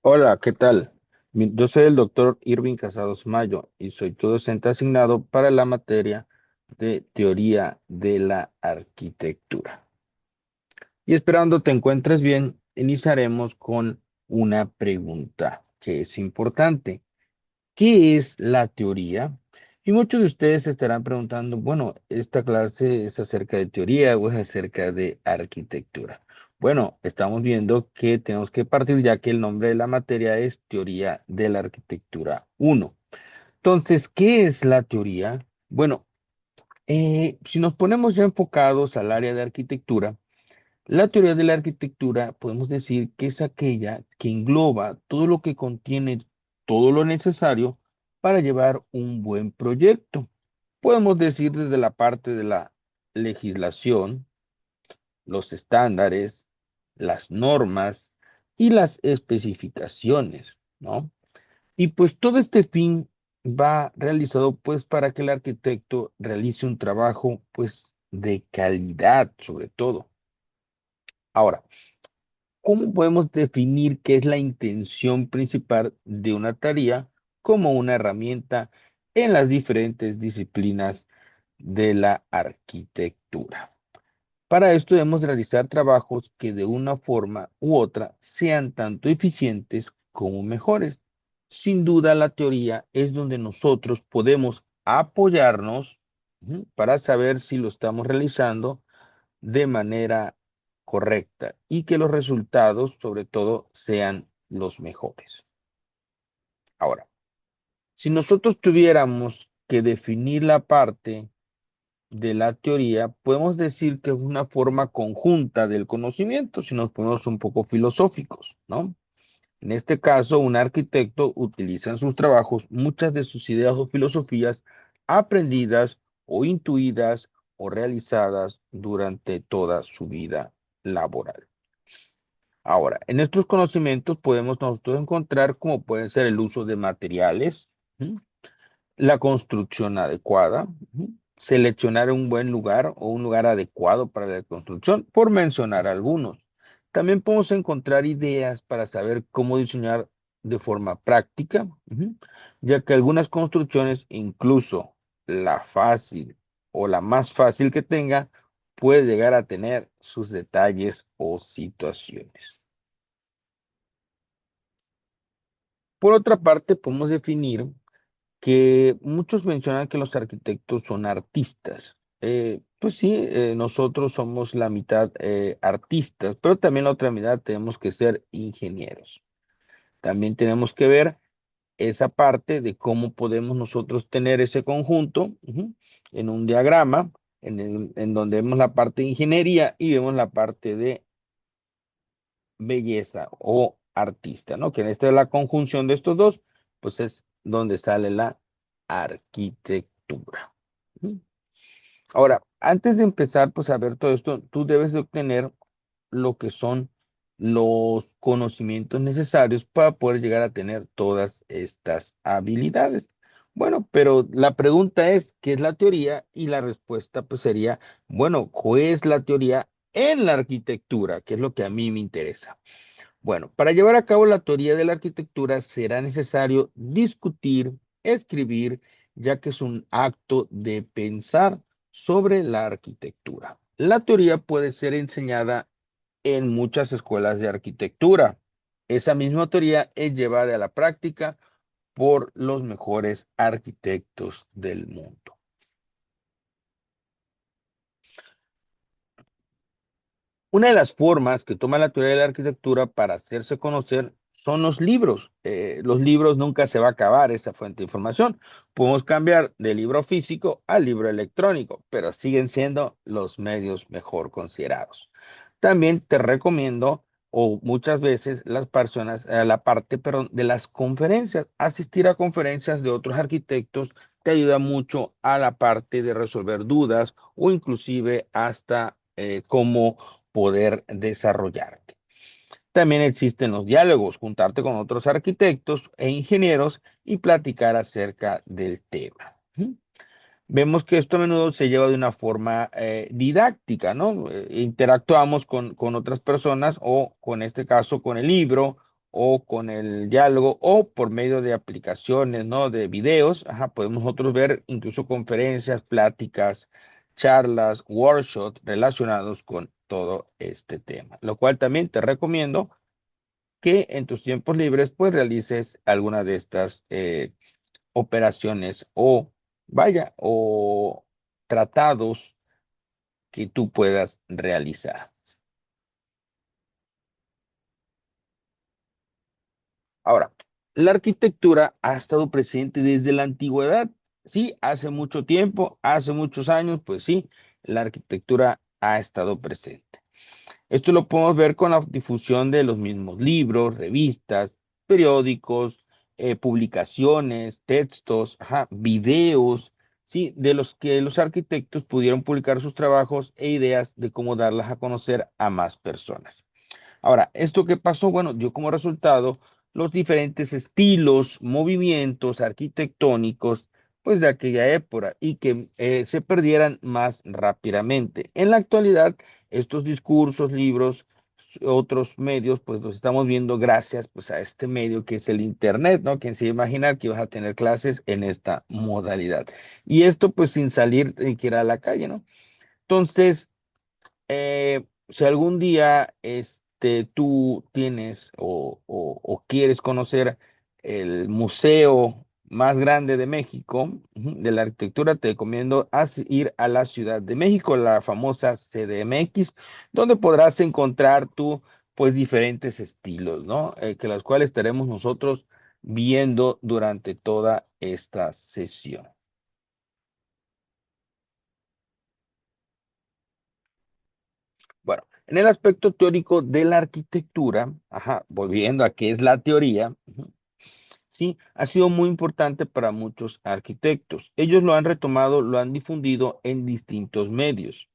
Hola, ¿qué tal? Yo soy el doctor Irving Casados Mayo y soy tu docente asignado para la materia de teoría de la arquitectura. Y esperando te encuentres bien, iniciaremos con una pregunta que es importante. ¿Qué es la teoría? Y muchos de ustedes se estarán preguntando, bueno, ¿esta clase es acerca de teoría o es acerca de arquitectura? Bueno, estamos viendo que tenemos que partir ya que el nombre de la materia es Teoría de la Arquitectura 1. Entonces, ¿qué es la teoría? Bueno, si nos ponemos ya enfocados al área de arquitectura, la teoría de la arquitectura podemos decir que es aquella que engloba todo lo que contiene todo lo necesario para llevar un buen proyecto. Podemos decir desde la parte de la legislación, los estándares, las normas y las especificaciones, ¿no? Y pues todo este fin va realizado pues para que el arquitecto realice un trabajo pues de calidad sobre todo. Ahora, ¿cómo podemos definir qué es la intención principal de una tarea como una herramienta en las diferentes disciplinas de la arquitectura? Para esto debemos realizar trabajos que de una forma u otra sean tanto eficientes como mejores. Sin duda, la teoría es donde nosotros podemos apoyarnos, para saber si lo estamos realizando de manera correcta y que los resultados, sobre todo, sean los mejores. Ahora, si nosotros tuviéramos que definir la parte de la teoría, podemos decir que es una forma conjunta del conocimiento, si nos ponemos un poco filosóficos, ¿no? En este caso, un arquitecto utiliza en sus trabajos muchas de sus ideas o filosofías aprendidas o intuidas o realizadas durante toda su vida laboral. Ahora, en estos conocimientos podemos nosotros encontrar como pueden ser el uso de materiales, ¿sí? La construcción adecuada, ¿sí? Seleccionar un buen lugar o un lugar adecuado para la construcción, por mencionar algunos. También podemos encontrar ideas para saber cómo diseñar de forma práctica, ¿sí? Ya que algunas construcciones, incluso la fácil o la más fácil que tenga, puede llegar a tener sus detalles o situaciones. Por otra parte, podemos definir que muchos mencionan que los arquitectos son artistas. Pues sí, nosotros somos la mitad artistas, pero también la otra mitad tenemos que ser ingenieros. También tenemos que ver esa parte de cómo podemos nosotros tener ese conjunto, en un diagrama, en donde vemos la parte de ingeniería y vemos la parte de belleza o artista, ¿no? Que en esta es la conjunción de estos dos, pues es donde sale la arquitectura. ¿Sí? Ahora, antes de empezar, pues a ver todo esto, tú debes de obtener lo que son los conocimientos necesarios para poder llegar a tener todas estas habilidades. Bueno, pero la pregunta es, ¿qué es la teoría? Y la respuesta pues sería, bueno, ¿qué es la teoría en la arquitectura? Que es lo que a mí me interesa. Bueno, para llevar a cabo la teoría de la arquitectura será necesario discutir, escribir, ya que es un acto de pensar sobre la arquitectura. La teoría puede ser enseñada en muchas escuelas de arquitectura. Esa misma teoría es llevada a la práctica por los mejores arquitectos del mundo. Una de las formas que toma la teoría de la arquitectura para hacerse conocer son los libros. Los libros nunca se va a acabar esa fuente de información. Podemos cambiar de libro físico al libro electrónico, pero siguen siendo los medios mejor considerados. También te recomiendo, o muchas veces las personas, la parte, perdón, de las conferencias. Asistir a conferencias de otros arquitectos te ayuda mucho a la parte de resolver dudas o inclusive hasta cómo poder desarrollarte. También existen los diálogos, juntarte con otros arquitectos e ingenieros y platicar acerca del tema. ¿Sí? Vemos que esto a menudo se lleva de una forma didáctica, ¿no? Interactuamos con otras personas o, con este caso, con el libro o con el diálogo o por medio de aplicaciones, ¿no? De videos, podemos nosotros ver incluso conferencias, pláticas, charlas, workshops relacionados con todo este tema, lo cual también te recomiendo que en tus tiempos libres pues realices alguna de estas operaciones o vaya, o tratados que tú puedas realizar. Ahora, la arquitectura ha estado presente desde la antigüedad. Sí, hace mucho tiempo, hace muchos años, pues sí, la arquitectura ha estado presente. Esto lo podemos ver con la difusión de los mismos libros, revistas, periódicos, publicaciones, textos, videos, sí, de los que los arquitectos pudieron publicar sus trabajos e ideas de cómo darlas a conocer a más personas. Ahora, ¿esto qué pasó? Bueno, dio como resultado los diferentes estilos, movimientos arquitectónicos, pues de aquella época y que se perdieran más rápidamente. En la actualidad, estos discursos, libros, otros medios, pues los estamos viendo gracias pues a este medio que es el Internet, ¿no? Quien se iba a imaginar que ibas a tener clases en esta modalidad. Y esto pues sin salir siquiera a la calle, ¿no? Entonces, si algún día tú tienes o quieres conocer el museo más grande de México, de la arquitectura, te recomiendo ir a la Ciudad de México, la famosa CDMX, donde podrás encontrar tú, pues, diferentes estilos, ¿no? Que los cuales estaremos nosotros viendo durante toda esta sesión. Bueno, en el aspecto teórico de la arquitectura, volviendo a qué es la teoría, sí, ha sido muy importante para muchos arquitectos. Ellos lo han retomado, lo han difundido en distintos medios.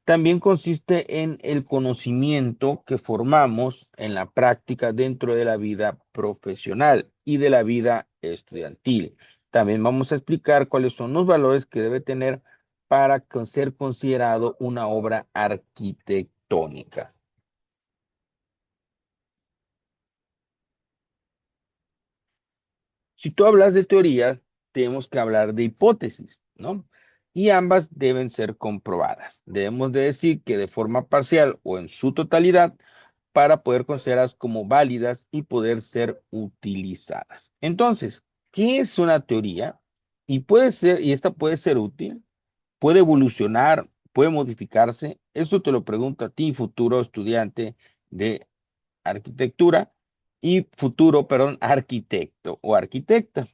También consiste en el conocimiento que formamos en la práctica dentro de la vida profesional y de la vida estudiantil. También vamos a explicar cuáles son los valores que debe tener para ser considerado una obra arquitectónica. Si tú hablas de teoría, tenemos que hablar de hipótesis, ¿no? Y ambas deben ser comprobadas. Debemos de decir que de forma parcial o en su totalidad para poder considerarlas como válidas y poder ser utilizadas. Entonces, ¿qué es una teoría? Y puede ser, y esta puede ser útil, puede evolucionar, puede modificarse. Eso te lo pregunto a ti, futuro estudiante de arquitectura y futuro, perdón, arquitecto o arquitecta.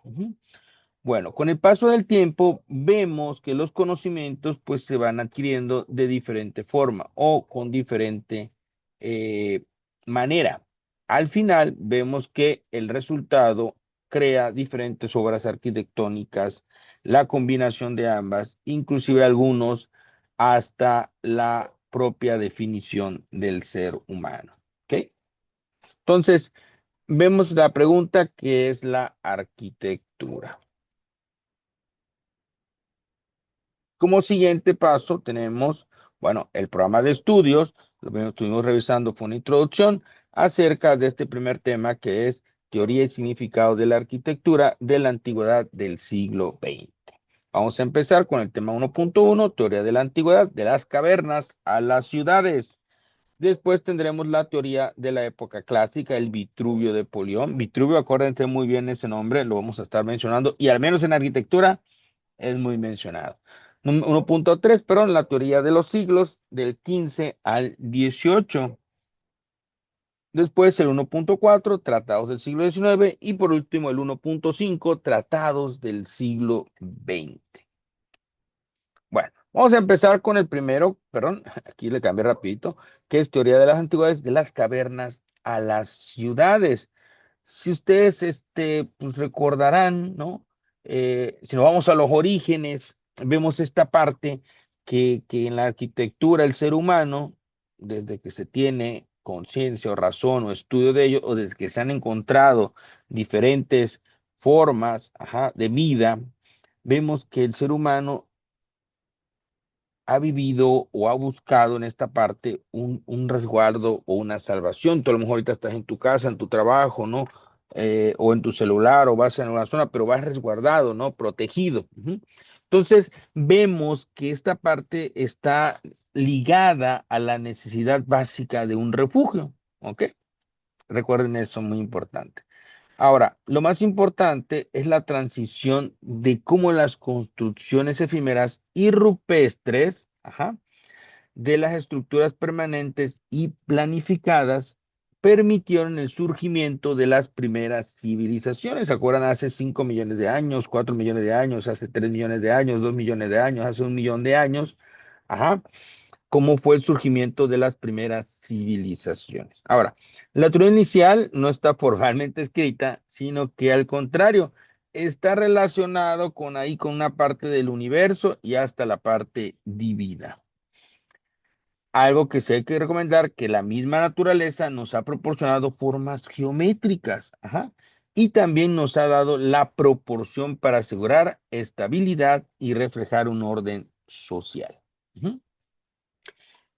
Bueno, con el paso del tiempo vemos que los conocimientos pues se van adquiriendo de diferente forma o con diferente eh, manera. Al final vemos que el resultado crea diferentes obras arquitectónicas, la combinación de ambas, inclusive algunos hasta la propia definición del ser humano. ¿Ok? Entonces, vemos la pregunta que es la arquitectura. Como siguiente paso tenemos, bueno, el programa de estudios, lo que estuvimos revisando fue una introducción acerca de este primer tema que es teoría y significado de la arquitectura de la antigüedad del siglo XX. Vamos a empezar con el tema 1.1, teoría de la antigüedad, de las cavernas a las ciudades. Después tendremos la teoría de la época clásica, el Vitruvio de Polión. Vitruvio, acuérdense muy bien ese nombre, lo vamos a estar mencionando, y al menos en arquitectura es muy mencionado. 1.3, perdón, la teoría de los siglos del 15 al 18. Después el 1.4, tratados del siglo XIX. Y por último el 1.5, tratados del siglo XX. Bueno, vamos a empezar con el primero, perdón, aquí le cambié rapidito, que es teoría de las antigüedades, de las cavernas a las ciudades. Si ustedes, pues recordarán, ¿no? Si nos vamos a los orígenes, vemos esta parte que en la arquitectura el ser humano, desde que se tiene conciencia o razón o estudio de ello, o desde que se han encontrado diferentes formas, de vida, vemos que el ser humano ha vivido o ha buscado en esta parte un resguardo o una salvación. Tú a lo mejor ahorita estás en tu casa, en tu trabajo, ¿no? O en tu celular o vas en una zona, pero vas resguardado, ¿no? Protegido. Ujú. Entonces, vemos que esta parte está ligada a la necesidad básica de un refugio, ¿ok? Recuerden eso, muy importante. Ahora, lo más importante es la transición de cómo las construcciones efímeras y rupestres, ajá, de las estructuras permanentes y planificadas permitieron el surgimiento de las primeras civilizaciones. ¿Se acuerdan? Hace 5 millones de años, 4 millones de años, hace 3 millones de años, 2 millones de años, hace 1 millón de años. Ajá, cómo fue el surgimiento de las primeras civilizaciones. Ahora, la teoría inicial no está formalmente escrita, sino que al contrario, está relacionado con ahí, con una parte del universo y hasta la parte divina. Algo que sí hay que recomendar, que la misma naturaleza nos ha proporcionado formas geométricas, ajá, y también nos ha dado la proporción para asegurar estabilidad y reflejar un orden social. Ujú.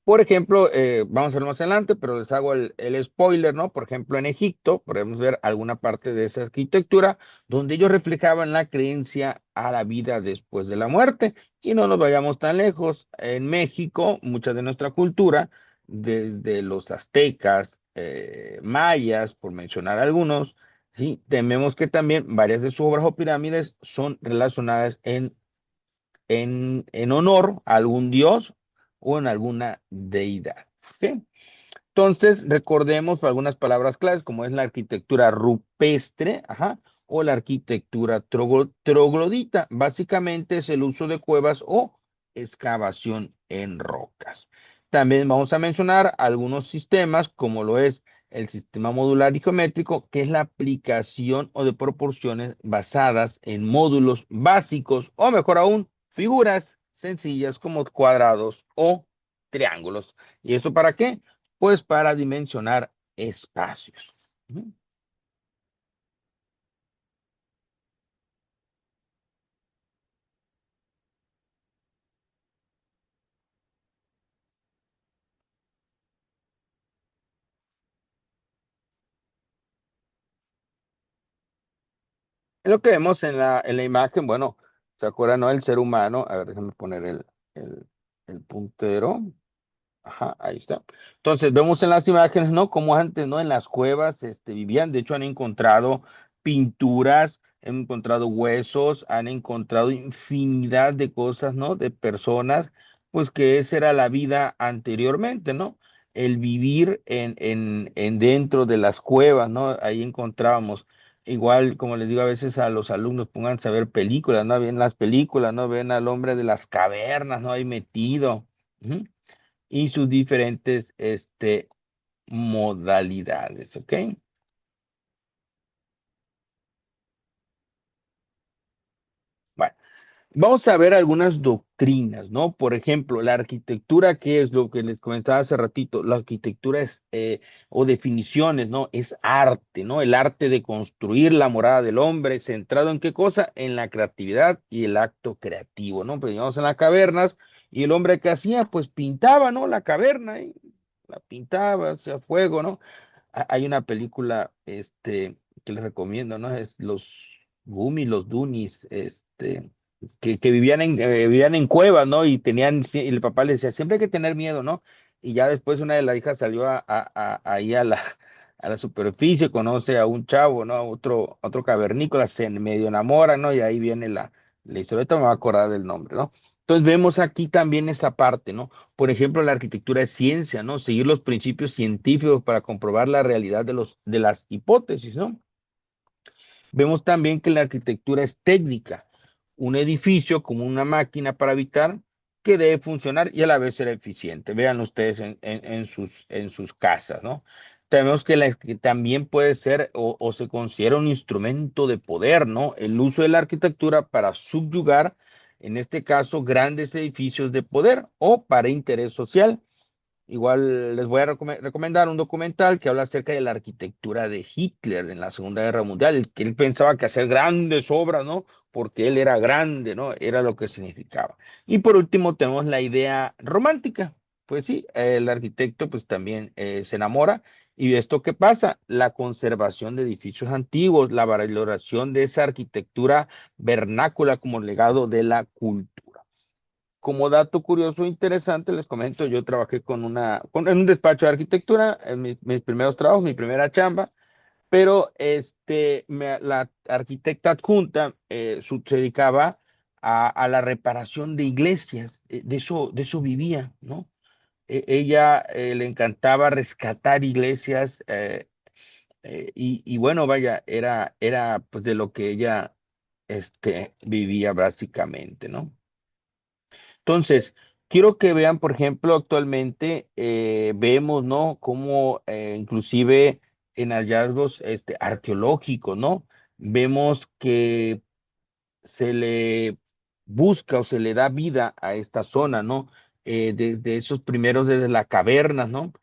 Por ejemplo, vamos a ver más adelante, pero les hago el spoiler, ¿no? Por ejemplo, en Egipto podemos ver alguna parte de esa arquitectura donde ellos reflejaban la creencia a la vida después de la muerte. Y no nos vayamos tan lejos. En México, mucha de nuestra cultura, desde los aztecas, mayas, por mencionar algunos, sí, tememos que también varias de sus obras o pirámides son relacionadas en honor a algún dios o en alguna deidad. ¿Ok? Entonces, recordemos algunas palabras claves, como es la arquitectura rupestre, ajá, o la arquitectura troglodita. Básicamente es el uso de cuevas o excavación en rocas. También vamos a mencionar algunos sistemas, como lo es el sistema modular y geométrico, que es la aplicación o de proporciones basadas en módulos básicos, o mejor aún, figuras sencillas como cuadrados o triángulos. ¿Y eso para qué? Pues para dimensionar espacios. Ujú. Es lo que vemos en la imagen, bueno, ¿se acuerdan, no? El ser humano, a ver, déjame poner el, el puntero. Ajá, ahí está. Entonces, vemos en las imágenes, ¿no? Como antes, ¿no? En las cuevas, vivían. De hecho, han encontrado pinturas, han encontrado huesos, han encontrado infinidad de cosas, ¿no? De personas, pues que esa era la vida anteriormente, ¿no? El vivir en dentro de las cuevas, ¿no? Ahí encontrábamos. Igual, como les digo a veces a los alumnos, pónganse a ver películas, ¿no? Ven las películas, ¿no? Ven al hombre de las cavernas, ¿no? Ahí metido. Ujú. Y sus diferentes modalidades, ¿ok? Bueno, vamos a ver algunas doctrinas, ¿no? Por ejemplo, la arquitectura, que es lo que les comentaba hace ratito, la arquitectura es, o definiciones, ¿no? Es arte, ¿no? El arte de construir la morada del hombre, centrado en qué cosa? En la creatividad y el acto creativo, ¿no? Pues llegamos en las cavernas y el hombre que hacía, pues pintaba, ¿no? La caverna, y la pintaba, hacía fuego, ¿no? Hay una película, que les recomiendo, ¿no? Es los Goonies, que vivían en cuevas, ¿no? Y y el papá le decía, siempre hay que tener miedo, ¿no? Y ya después una de las hijas salió ahí a la superficie, conoce a un chavo, ¿no? Otro cavernícola, se medio enamoran, ¿no? Y ahí viene la historia, ahorita me voy a acordar del nombre, ¿no? Entonces vemos aquí también esa parte, ¿no? Por ejemplo, la arquitectura es ciencia, ¿no? Seguir los principios científicos para comprobar la realidad de las hipótesis, ¿no? Vemos también que la arquitectura es técnica, un edificio como una máquina para habitar que debe funcionar y a la vez ser eficiente. Vean ustedes en sus casas, ¿no? Tenemos que también puede ser o se considera un instrumento de poder, ¿no? El uso de la arquitectura para subyugar, en este caso, grandes edificios de poder o para interés social. Igual les voy a recomendar un documental que habla acerca de la arquitectura de Hitler en la Segunda Guerra Mundial, que él pensaba que hacer grandes obras, ¿no? Porque él era grande, ¿no? Era lo que significaba. Y por último tenemos la idea romántica. Pues sí, el arquitecto pues también se enamora. ¿Y esto qué pasa? La conservación de edificios antiguos, la valoración de esa arquitectura vernácula como legado de la cultura. Como dato curioso e interesante, les comento, yo trabajé en un despacho de arquitectura, en mis primeros trabajos, mi primera chamba, pero la arquitecta adjunta se dedicaba a la reparación de iglesias, de eso vivía, ¿no? Ella le encantaba rescatar iglesias y bueno, vaya, era pues de lo que ella vivía básicamente, ¿no? Entonces, quiero que vean, por ejemplo, actualmente vemos, ¿no? Cómo inclusive en hallazgos arqueológicos, ¿no? Vemos que se le busca o se le da vida a esta zona, ¿no? Desde esos primeros, desde la caverna, ¿no?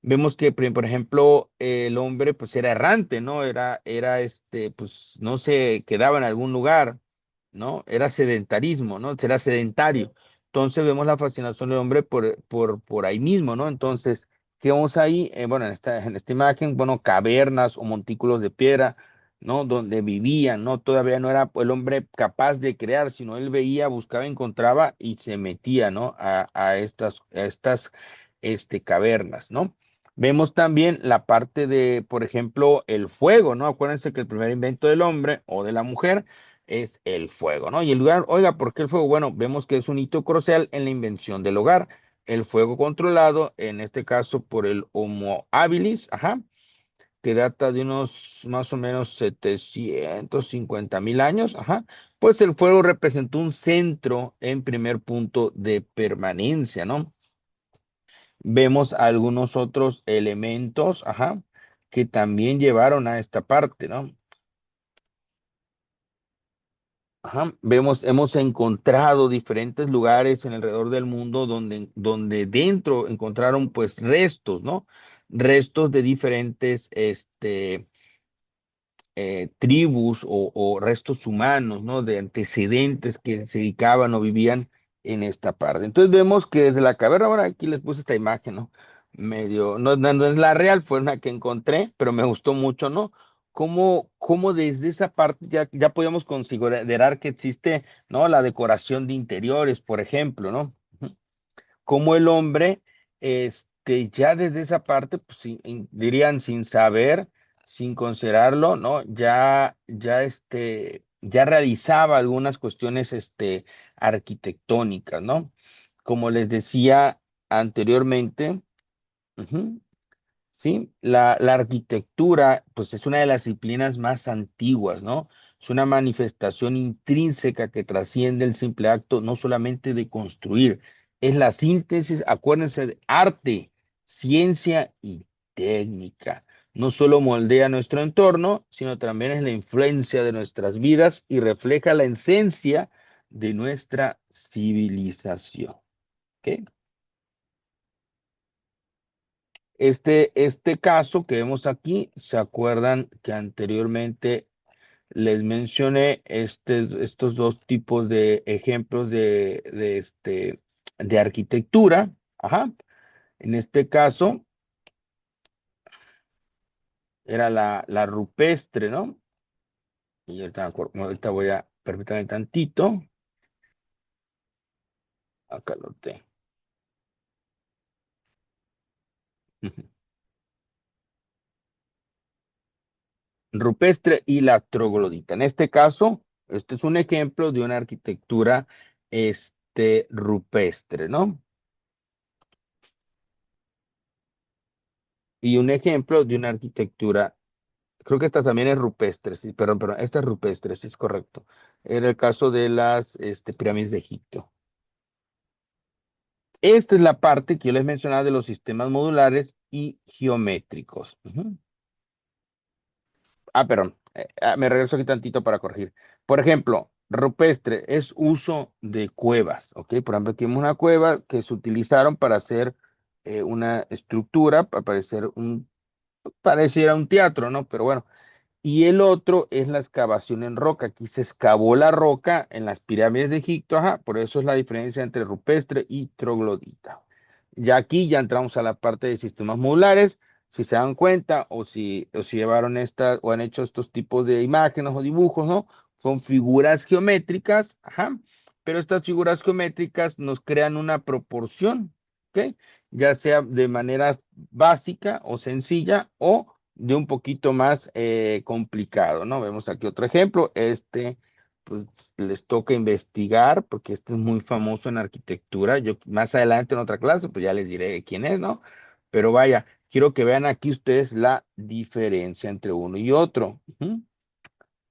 Vemos que, por ejemplo, el hombre pues era errante, ¿no? Pues no se quedaba en algún lugar, ¿no? Era sedentarismo, ¿no? Era sedentario. Entonces vemos la fascinación del hombre por ahí mismo, ¿no? Entonces, ¿qué vemos ahí? Bueno, en esta imagen, bueno, cavernas o montículos de piedra, ¿no? Donde vivían, ¿no? Todavía no era el hombre capaz de crear, sino él veía, buscaba, encontraba y se metía, ¿no? A estas cavernas, ¿no? Vemos también la parte de, por ejemplo, el fuego, ¿no? Acuérdense que el primer invento del hombre o de la mujer es el fuego, ¿no? Y el lugar, oiga, ¿por qué el fuego? Bueno, vemos que es un hito crucial en la invención del hogar. El fuego controlado, en este caso por el Homo habilis, ajá, que data de unos más o menos 750.000 años, ajá, pues el fuego representó un centro en primer punto de permanencia, ¿no? Vemos algunos otros elementos, ajá, que también llevaron a esta parte, ¿no? Ajá, hemos encontrado diferentes lugares en alrededor del mundo donde dentro encontraron pues restos, ¿no? Restos de diferentes, tribus o restos humanos, ¿no? De antecedentes que se dedicaban o vivían en esta parte. Entonces vemos que desde la caverna, ahora aquí les puse esta imagen, ¿no? Medio, no es la real, fue una que encontré, pero me gustó mucho, ¿no? Cómo desde esa parte ya podíamos considerar que existe, ¿no? La decoración de interiores, por ejemplo, ¿no? Como el hombre, ya desde esa parte, pues, dirían sin saber, sin considerarlo, ¿no? Ya realizaba algunas cuestiones, arquitectónicas, ¿no? Como les decía anteriormente, ujú, ¿sí? La arquitectura, pues es una de las disciplinas más antiguas, ¿no? Es una manifestación intrínseca que trasciende el simple acto no solamente de construir, es la síntesis, acuérdense, de arte, ciencia y técnica. No solo moldea nuestro entorno, sino también es la influencia de nuestras vidas y refleja la esencia de nuestra civilización. ¿Ok? Este caso que vemos aquí, ¿se acuerdan que anteriormente les mencioné estos dos tipos de ejemplos de arquitectura? Ajá. En este caso era la rupestre, ¿no? Y ahorita voy a permítanme tantito. Acá lo tengo. Ujú. Rupestre y la troglodita. En este caso, este es un ejemplo de una arquitectura rupestre, ¿no? Y un ejemplo de una arquitectura, creo que esta también es rupestre, sí, perdón, esta es rupestre, sí es correcto. Era el caso de las pirámides de Egipto. Esta es la parte que yo les mencionaba de los sistemas modulares y geométricos. Ujú. Perdón, me regreso aquí tantito para corregir. Por ejemplo, rupestre es uso de cuevas, ¿ok? Por ejemplo, aquí vemos una cueva que se utilizaron para hacer una estructura para pareciera un teatro, ¿no? Pero bueno, y el otro es la excavación en roca. Aquí se excavó la roca en las pirámides de Egipto, ajá, por eso es la diferencia entre rupestre y troglodita. Ya aquí ya entramos a la parte de sistemas modulares. Si se dan cuenta o si llevaron estas o han hecho estos tipos de imágenes o dibujos, ¿no? Son figuras geométricas, ajá, pero estas figuras geométricas nos crean una proporción, ¿ok? Ya sea de manera básica o sencilla o de un poquito más complicado, ¿no? Vemos aquí otro ejemplo. Pues les toca investigar porque este es muy famoso en arquitectura. Yo más adelante en otra clase, pues ya les diré quién es, ¿no? Pero vaya, quiero que vean aquí ustedes la diferencia entre uno y otro. Ujú.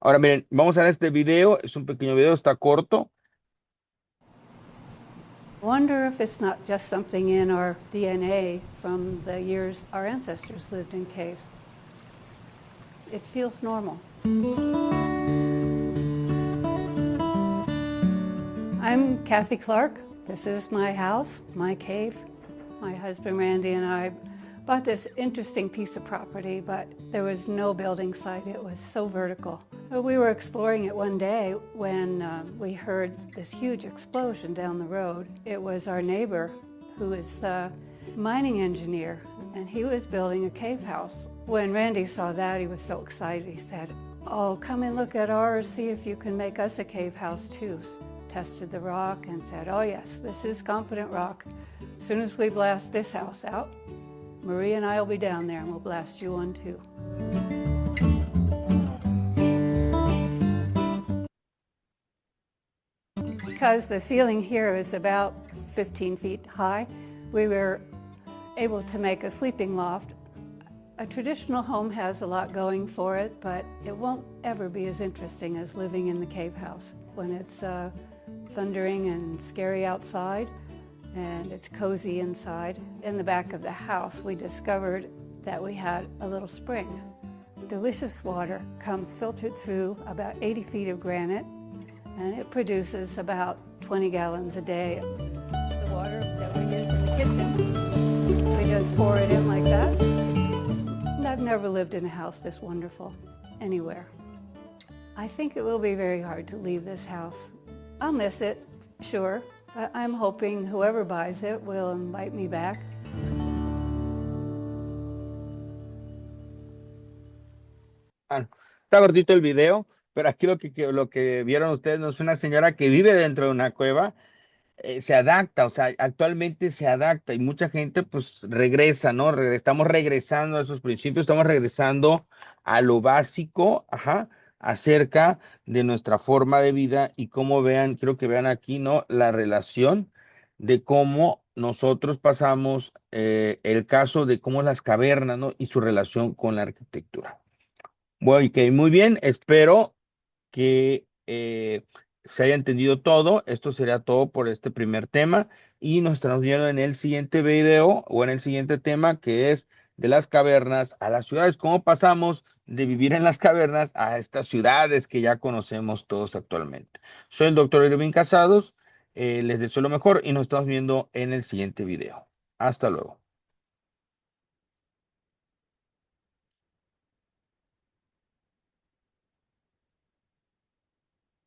Ahora miren, vamos a ver este video. Es un pequeño video, está corto. Wonder if it's not just something in our DNA from the years our ancestors lived in caves. It feels normal. I'm Kathy Clark. This is my house, my cave. My husband Randy and I bought this interesting piece of property, but there was no building site. It was so vertical. We were exploring it one day when we heard this huge explosion down the road. It was our neighbor who is a mining engineer, and he was building a cave house. When Randy saw that, he was so excited. He said, "Oh, come and look at ours, see if you can make us a cave house too." Tested the rock and said, "Oh yes, this is competent rock. As soon as we blast this house out, Marie and I will be down there and we'll blast you one too." Because the ceiling here is about 15 feet high, we were able to make a sleeping loft. A traditional home has a lot going for it, but it won't ever be as interesting as living in the cave house when it's thundering and scary outside and it's cozy inside. In the back of the house, we discovered that we had a little spring. Delicious water comes filtered through about 80 feet of granite, and it produces about 20 gallons a day. The water that we use in the kitchen, we just pour it in like that. And I've never lived in a house this wonderful anywhere. I think it will be very hard to leave this house. I'll miss it, sure, but I'm hoping whoever buys it will invite me back. Ah, está cortito el video, pero aquí lo que vieron ustedes no es una señora que vive dentro de una cueva. Se adapta, o sea, actualmente se adapta y mucha gente pues regresa, ¿no? Estamos regresando a esos principios, estamos regresando a lo básico, ajá, acerca de nuestra forma de vida y cómo vean, quiero que vean aquí, ¿no? La relación de cómo nosotros pasamos el caso de cómo las cavernas, ¿no? Y su relación con la arquitectura. Bueno, ok, muy bien, espero que se haya entendido todo. Esto sería todo por este primer tema y nos estamos viendo en el siguiente video o en el siguiente tema que es de las cavernas a las ciudades. ¿Cómo pasamos de vivir en las cavernas a estas ciudades que ya conocemos todos actualmente? Soy el doctor Irving Casados. Les deseo lo mejor y nos estamos viendo en el siguiente video. Hasta luego.